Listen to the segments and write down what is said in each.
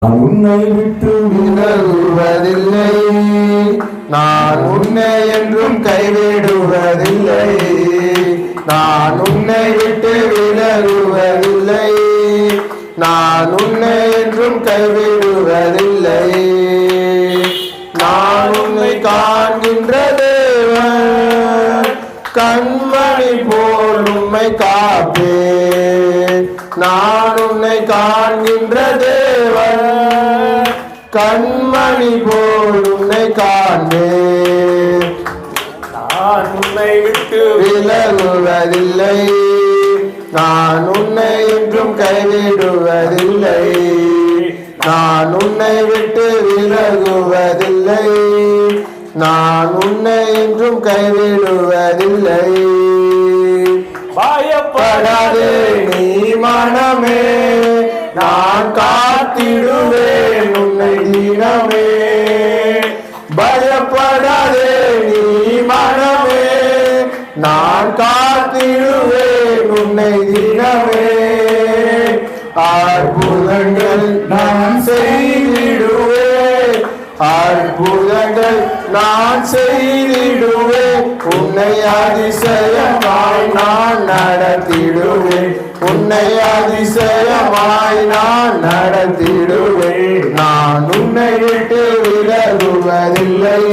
உன்னை விட்டு விலகுவதில்லை, நான் உன்னை என்றும் கைவிடுவதில்லை. நான் உன்னை விட்டு விலகுவதில்லை, நான் உன்னை என்றும் கைவிடுவதில்லை. நான் உன்னை காண்கின்ற தேவன், கண்மணி போல் உம்மை காப்பேன். நான் உன்னை காண்கின்ற தேவன், கண்மணி போல் உன்னை காண்பேன். நான் உன்னை விட்டு விலகுவதில்லை, நான் உன்னை என்றும் கைவிடுவதில்லை. நான் உன்னை விட்டு விலகுவதில்லை, நான் உன்னை என்றும் கைவிடுவதில்லை. பயப்படாதே நீ மனமே, நான் காத்திடுவேன் உன்னை தினமே. பயப்படாதே நீ மனமே, நான் காத்திடுவேன் உன்னை தினமே. அற்புதங்கள் நான் செய்திடுவேன், அற்புதங்கள் நான் செய்திடுவேன். உன்னை அதிசயமாய் நான் நடத்திடுவேன், உன்னை அதிசயமாய் நான் நடத்திடுவேன். நான் உன்னை விட்டு விலகுவதில்லை,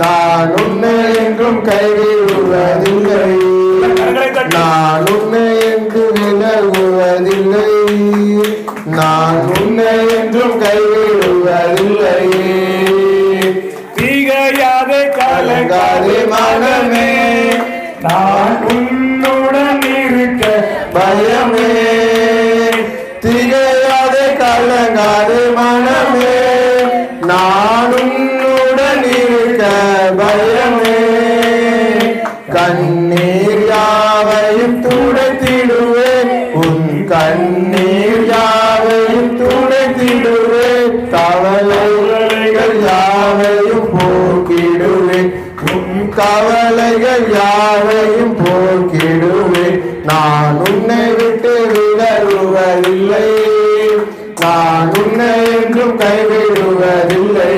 நான் உன்னை என்றும் கைவிடுவதில்லை. நான் உன்னை என்று விலகுவதில்லை, நான் உன்னை என்றும் கைவிடுவதில்லை. திகையாதே கலங்காதே மனமே, நான் உன்னுடன் இருக்க பயமே. திகையாதே கலங்காதே மனமே, நான் உன்னுடன் இருக்க பயமே. கண்ணீர் யாவையும் துடைத்திடுவேன், உன் கண்ணீர் யாவையும் துடைத்திடுவேன். கவலைகள் யாவையும் போக்கிடுவேன், உன் கவலைகள் யாவையும் போக்கிடுவேன். நான் உன்னை விட்டு விலகுவதில்லை, நான் உன்னை என்றும் கைவிடுவதில்லை.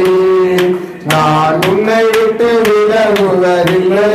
நான் உன்னை விட்டு விலகுவதில்லை.